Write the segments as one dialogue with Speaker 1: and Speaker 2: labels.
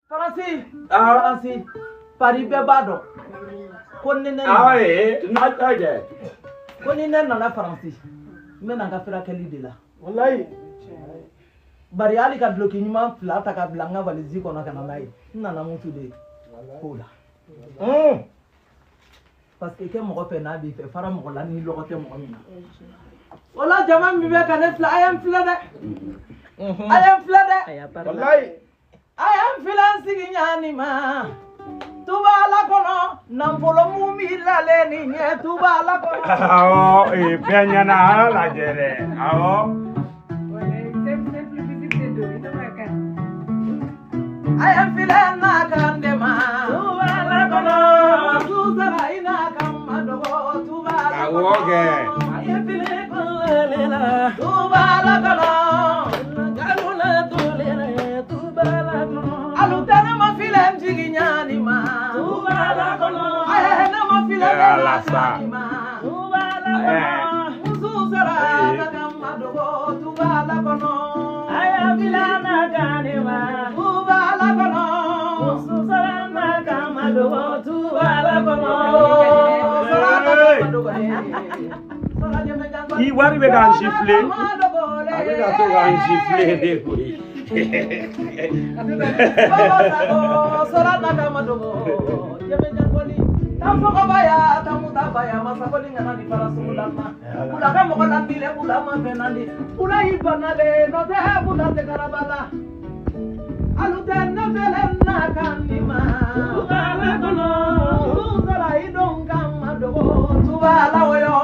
Speaker 1: Faransi. Faransi. Paris bɛɛ b'a dɔn. Ko ni ne nana.
Speaker 2: n'a ta kɛ.
Speaker 1: Ko ni ne nana Faransi. N bɛ na n ka furakɛli de la.
Speaker 2: Wallahi.
Speaker 1: Bari hali ka duloki ɲuman 2 ta ka bila n ka valise kɔnɔ ka na n'a ye. N nana mutu de k'o la. Parce que kɛ mɔgɔ fɛ n'a b'i fɛ fara mɔgɔ la ni lɔgɔ tɛ mɔgɔ min na. O la jama min bɛ ka ne filɛ a ye n filɛ dɛ. A ye n filɛ dɛ.
Speaker 2: Wallahi.
Speaker 1: A ye n filɛ n sigi ɲani ma. Tuba ala kɔnɔ nafolo mun b'i lalen ni ɲɛ tuba ala kɔnɔ.
Speaker 2: Awɔ bɛɛ ɲɛna lajɛ dɛ awɔ.
Speaker 1: A ye n filɛ n'a kan de ma. Tuba ala kɔnɔ. Susara i n'a kan ma dogo tuba ala kɔnɔ.
Speaker 2: Awɔ kɛ.
Speaker 1: A ye filɛ kɔlɔli la. Tuba ala kɔnɔ. Galuna tolere tuba ala kɔnɔ. Alu tɛ ne ma filɛ n jigi ɲani ma. Tuba ala kɔnɔ. A ye ne ma filɛ ne la ɲani ma. Tuba ala kɔnɔ. Susara i n'a kan ma dogo tuba ala kɔnɔ. A ye filɛ n'a kan de ma. Tuba ala kɔnɔ. Susara n'a kan ma dogo tuba ala kɔnɔ.
Speaker 2: I wari bɛ k'an sifflé. A bɛ ka to k'an sifflé de koyi.
Speaker 1: Tamugabaya, tamutabaya, masakoli ngana di para sumulama. Ula ka moko na bile ula ma fenandi. Ula ibanale no te ula te karabala. Alu te na vele na kanima. Ula kono, usara idon kama dogo. Tuba la woyo.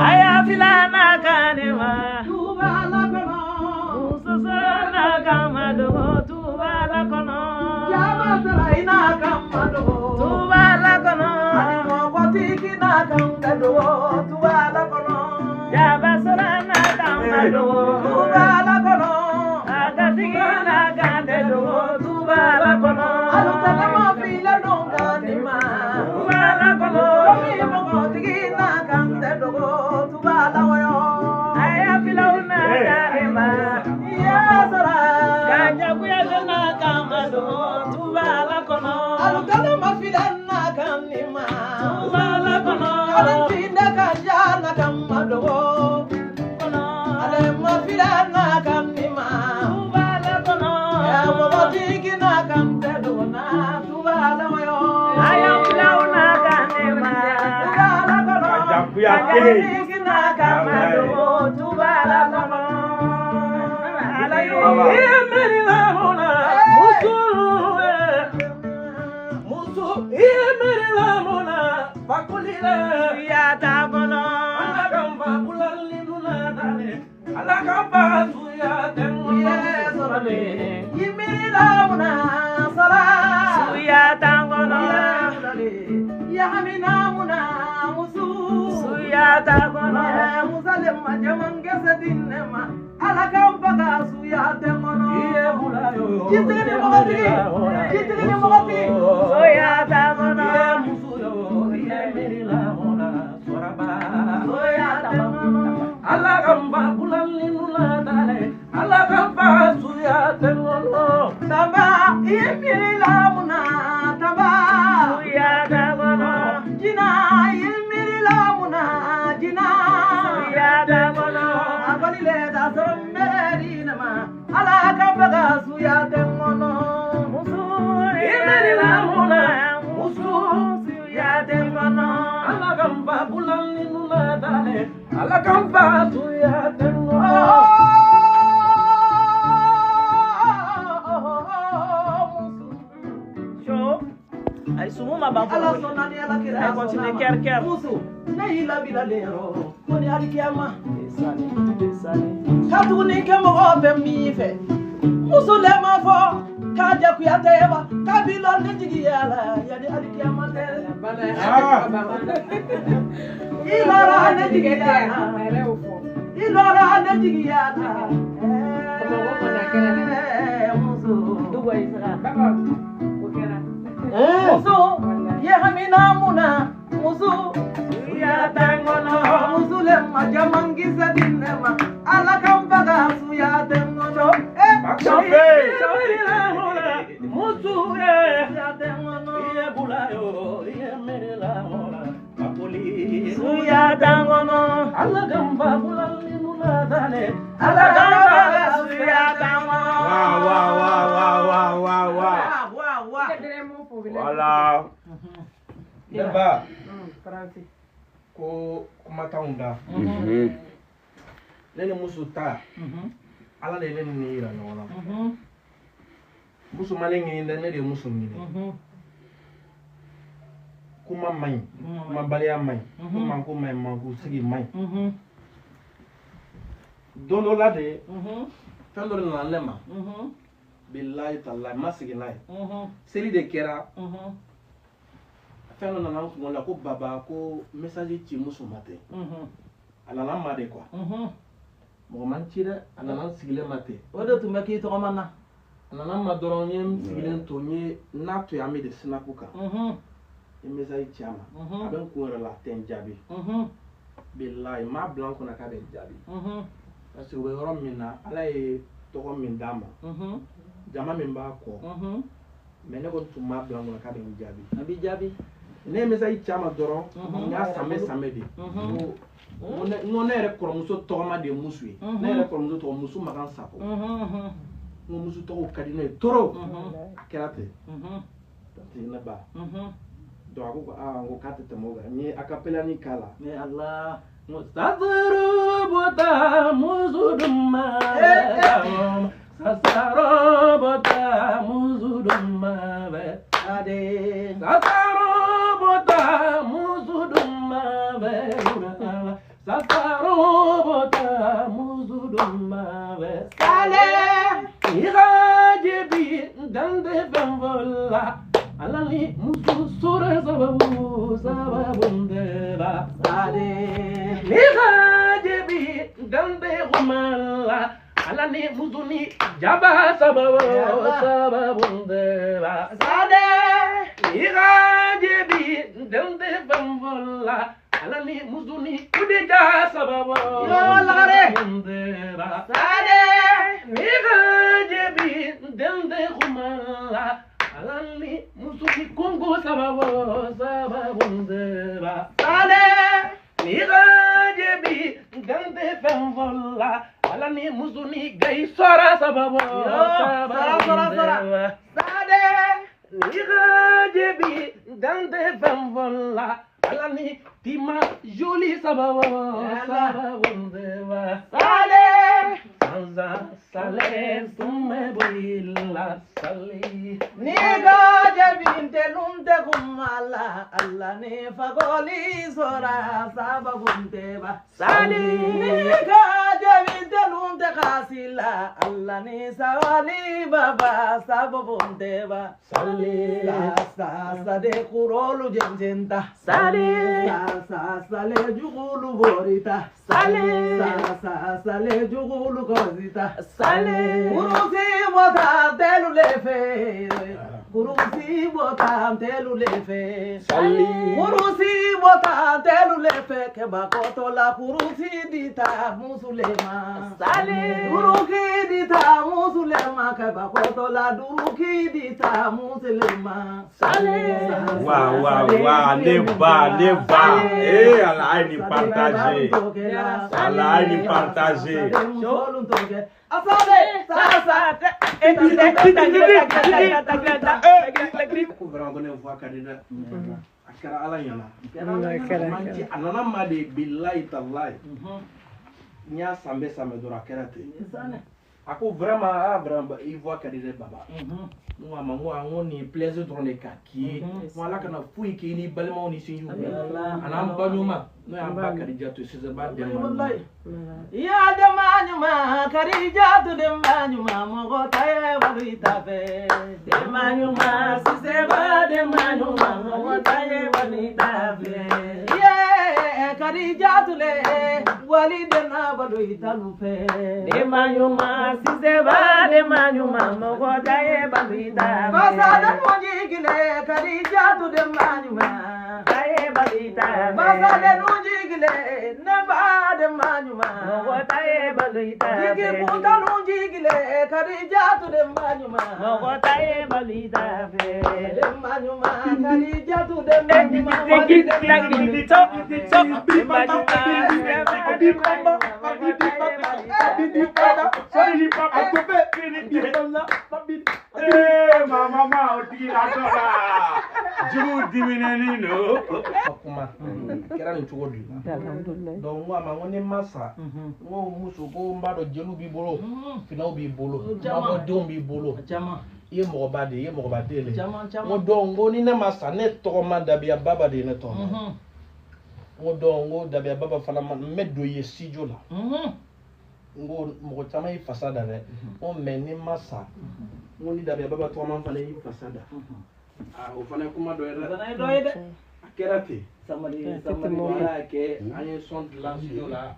Speaker 1: Aya filana kanima. Tuba la kono. Usara na kama dogo. Tuba la kono. Yama sara ina kama dogo. Tuba la kono. Tiki na kanga do, tuba la kono. Ya basura na kanga do, tuba la kono. Aga tiki na kanga do, tuba la kono. Alu taka ma fila donga ni ma, tuba la kono. Kami mo tiki na kanga do, tuba la wayo. Aya fila una kare ma, ya sara. Kanya kuya na kanga do, tuba la kono. Alu taka ma fila na kanga ma. Alentinda kajana kama dogo, ale mafila na kamima. Tubala kono, ya wabotiki na kamte dogo na tubala moyo. Ayamla una kamima, tubala kono. Alentinda na kama dogo, tubala kono. Alayo, imeri la mona, musu, imeri la mona. Bakulila ya tabono alagamba bulalina dale alagamba suya temono sorale yimirila muna sala suya tabono ya hamina muna musu suya tabono musalem majamange sedinema alagamba suya temono ye bulayo kitini mogati suya tabono musu Alagamba bulalina dale, alagamba suya temono. Taba imila muna, taba suya temono. Jina imila muna, jina suya temono. Abalile da somberi nama, alagamba suya temono. Musu imila muna, musu suya temono. Alagamba bulalina dale, alagamba suya temono. Ay sumuma ba ko ala sonna ni ala kira ay continue ker musu nay la bila lero koni ali kiyama desani katu ni kemo obe mi fe musu le ma fo ka ja ku ya teba ka bi lo ni jigi yala ya di ali kiyama te bana ilora ne jigi yala ilora ne jigi yala musu duwa isra musu ye hamina muna musu ya tangono musu le majamangi sadinema ala kambaga su ya tangono musu suya dangono
Speaker 3: Iye bulayo, iye merela mola, kapoli.
Speaker 1: suya dangono
Speaker 3: Allah gamba bulali munadane,
Speaker 1: ala gamba suya dangono
Speaker 2: Wa. Voilà.
Speaker 3: Deba, ko kumatanga. Nene musu ta, ala de nene ni ira no wala. Musu malengi nene de musu ni. Kuma mai, kuma balia mai, kuma mangu sigi mai. Dono la de, fendo na lema. Billahi tallahi masigi nai. Seli de kera. Fendo na nangu la ko baba ko message ci musu mate. Anana made quoi. Mo man ci de anana sigile mate.
Speaker 1: o de tun bɛ k'i tɔgɔ ma na
Speaker 3: Anana ma doron yem sigilen to nye na to yami de sinapuka. E message ci ama. Aben ko la ten jabi. Billahi ma blanco na ka de jabi. Parce que we ro minna ala e to min dama. Jama min ba ko. Me ne ko tun ma blanco na ka de jabi.
Speaker 1: a b'i jaabi
Speaker 3: Ne message ci ama doron nya samedi. Ngo ne yɛrɛ kɔrɔmuso tɔgɔma de musu ye ne yɛrɛ kɔrɔmuso tɔgɔ musu makan sako ngo musu tɔgɔ ka di ne ye toro a kɛra ten ne ba donc a ko ngo k'a tɛ tɛmɛ o kan n ye acapella k'a la
Speaker 1: mais Allah
Speaker 3: Sasarobota muzuduma Sasarobota muzuduma
Speaker 1: ade
Speaker 3: Sasarobota muzuduma Sasarobota muzuduma
Speaker 1: sale
Speaker 3: Irajebi dande bambola Alali musu sura sababundeba
Speaker 1: sale
Speaker 3: Irajebi dande humala Alani muzuni jaba sababundeba
Speaker 1: sale
Speaker 3: Irajebi dande bambola Alani muzuni udija sababundeba
Speaker 1: sale
Speaker 3: Irajebi dande humala Alani muzuni kongo sababundeba
Speaker 1: sale
Speaker 3: Irajebi dande bambola Alani muzuni gai sora sababundeba
Speaker 1: sale
Speaker 3: Irajebi dande bambola Alani tima joli sababundeba
Speaker 1: sale
Speaker 3: Sanza sale sume boila sale
Speaker 1: ni ga jabinte lunte kumala Allah ne fagoli sora sababunte ba
Speaker 3: Sali.
Speaker 1: ni ga jabinte lunte khasila Allah ne sawali baba sababunte ba
Speaker 3: Sali.
Speaker 1: sa de kurolu jenjenta
Speaker 3: Sali.
Speaker 1: sa le jugulu borita
Speaker 3: Sali.
Speaker 1: sa le jugulu kozita
Speaker 3: Sali.
Speaker 1: Kurusi bota telu lefe Kurusi bota telu lefe
Speaker 3: Sali.
Speaker 1: Kurusi bota telu lefe Keba koto la kurusi dita musulema
Speaker 3: Sali.
Speaker 1: Duruki dita musulema Keba koto la duruki dita musulema
Speaker 3: Sali.
Speaker 2: Wa, ne ba. Eh, Allah ni partager. Allah ni partager.
Speaker 3: Ko vraiment ne voix kadina akara ala yana manji anana ma de billahi tallahi nya sambe dora kerate ako vraiment il voit kadina baba moi mango ni plaisir tourner kaki wala kana fui ki ni balma ni sinju anam banyuma no ya ba kadija to se ba de wallahi
Speaker 1: ya de manyuma karija tu de manyuma mogo taye walu itafe de manyuma si se ba de manyuma mogo taye walu itafe ye karija tu le wali de na walu italufe de manyuma si se ba de manyuma mogo taye walu itafe masada moji gile karija tu de manyuma taye walu itafe Yale nujigile neba de manuma.
Speaker 4: Mogota e balita.
Speaker 1: Jigi punta nujigile Khadija to de manuma.
Speaker 4: Mogota e balita fe.
Speaker 1: De manuma Khadija to de manuma.
Speaker 4: Jigi langi top
Speaker 2: Mama, Jugu dimineni no.
Speaker 3: Kuma kera ni cogo di la. Donc moi ma ngoni massa. Ngo muso ko mbado jelu bi bolo. Finaw bi bolo. Mabo don bi bolo.
Speaker 1: Jama.
Speaker 3: Ye mo ba de, ye mo ba de le.
Speaker 1: Jama.
Speaker 3: Ngo don ngo ni ne massa ne to ma da bi baba de ne to. Ngo don ngo da bi baba fala ma meddo ye sijo la. Ngo mo chama yi fasada ne. O meni massa. Ngo ni da bi baba to ma fala yi fasada. Ah, o fana kuma do era.
Speaker 1: Bana doide.
Speaker 3: Akerate.
Speaker 1: Samari
Speaker 3: Wala ke anye son lancio la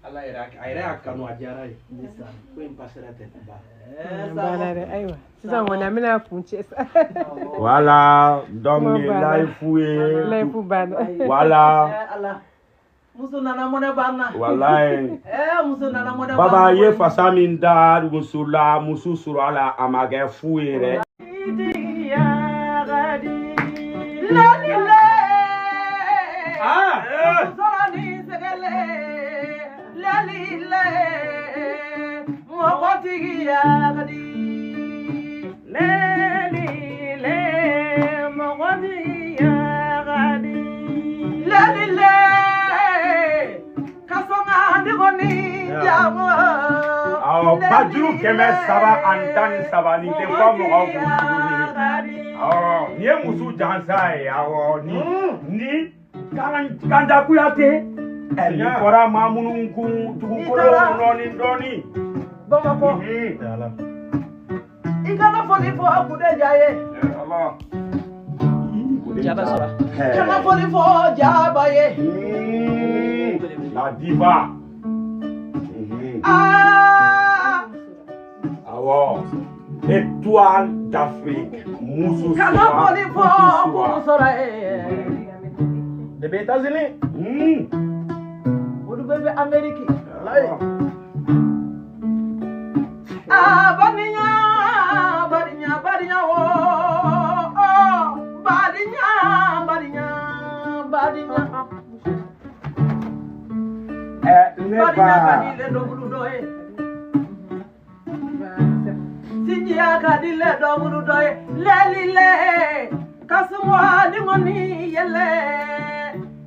Speaker 3: ala era aira kanu ajara yi. Ko impasera te ba.
Speaker 5: Balare aywa. Sasa mwana mina kunchesa.
Speaker 2: Voilà, donc life
Speaker 5: Life bana.
Speaker 2: Voilà.
Speaker 1: Allah. Muso nana mone bana.
Speaker 2: Wallahi.
Speaker 1: Muso nana mone bana.
Speaker 2: Baba ye fasa min da musula musu suru ala amage fuere. Awo pajuru keme saba antani saba ni te kwa mo ni e musu jansa e awo ni kanda kuyate ni fora mamunu nku tukukolo noni ndoni
Speaker 1: Bamako.
Speaker 3: Yala.
Speaker 1: Ikana foli fo akude jaye.
Speaker 2: Allah
Speaker 4: Jaba sora.
Speaker 1: Ikana foli fo jabaye.
Speaker 2: La diva. Awo étoile d'Afrique musu
Speaker 1: Ikana foli fo kusora
Speaker 3: De États-Unis.
Speaker 1: Odu bebe Ameriki. Badinya wo. Badinya. Badinya kadile do bulu doye. Sinjia kadile do bulu doye. Lelile kasumwa limoni yele.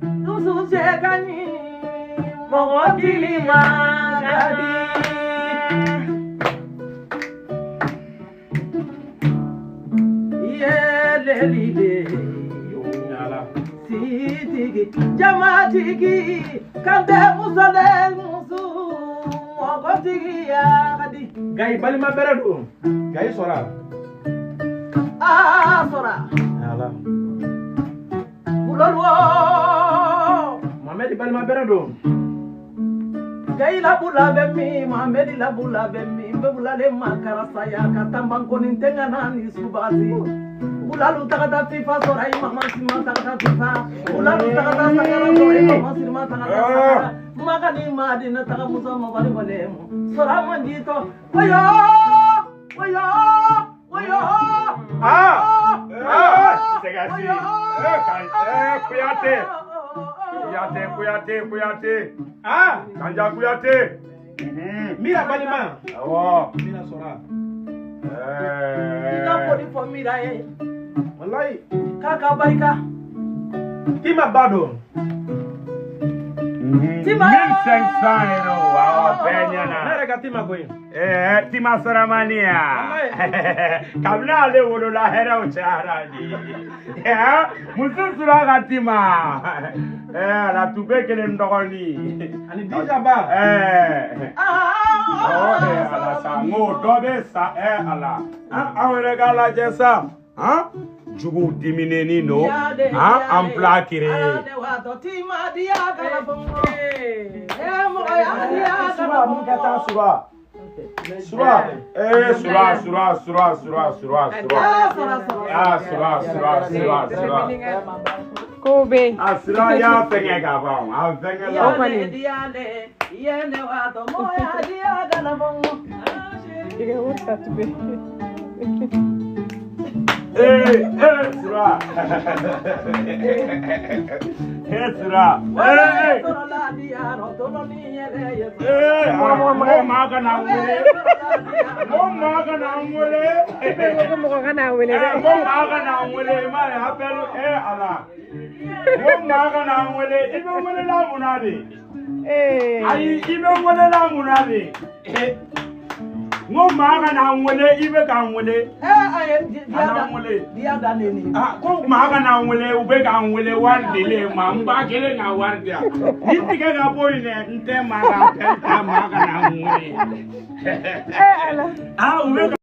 Speaker 1: Nusu sekani mogotili magadi. Lelide sitigi jamatigi kante musale musu mogotigi ya kadi
Speaker 3: Gai balima berado. Gai sora.
Speaker 1: Sora
Speaker 3: Yala.
Speaker 1: bulolwo
Speaker 3: Mohamed balima berado.
Speaker 1: gai la bula bemmi Mohamed la bula bemmi bebula le makara saya katambang konin tengana ni subasi Ulalu takata FIFA sorai mama sima takata FIFA ulalu takata sakara sorai mama sima takata sakara makani madina takamusa mabari balemu sora manjito wayo
Speaker 2: segasi kuyate kanja kuyate
Speaker 3: Mira balima.
Speaker 2: awo
Speaker 3: Mira sora.
Speaker 1: ina fodi fo mira ye
Speaker 3: Wallahi.
Speaker 1: kaka barika
Speaker 3: Tima bado.
Speaker 2: 1500 euro awo penyana
Speaker 3: Nere ka tima koyi.
Speaker 2: tima saramania kabla ale wolo la hera ucharani musu sura katima la tubekele ndogoni
Speaker 3: Ani déjà ba.
Speaker 2: ala sango dobe sa ala awere gala jesa jugu dimineni no ampla kire
Speaker 1: tima dia kala bongo mo ya dia
Speaker 2: sura mukata sura sura
Speaker 5: Kobe.
Speaker 2: Asira ya fenge ka ba o. A fenge la.
Speaker 1: Diale, yene wa to moya dia gana bongo.
Speaker 5: Diga wata tube.
Speaker 2: Sura. Sura.
Speaker 1: Torola dia ro toro ni yele ye.
Speaker 2: Mo maga na wele. Mo maga na wele.
Speaker 5: Mo kana wele.
Speaker 2: Mo maga na wele ma ya pelu ala. Mo maga na wele ibe wele la munade. Ai ibe wele la munade. Mo maga na wele ibe ka wele.
Speaker 1: Dia da neni.
Speaker 2: Ko maga na wele ube ka wele war dile ma mba kele na war dia. Nitige ga boy ne nte maga ka maga na wele.
Speaker 5: Ala.
Speaker 2: Ube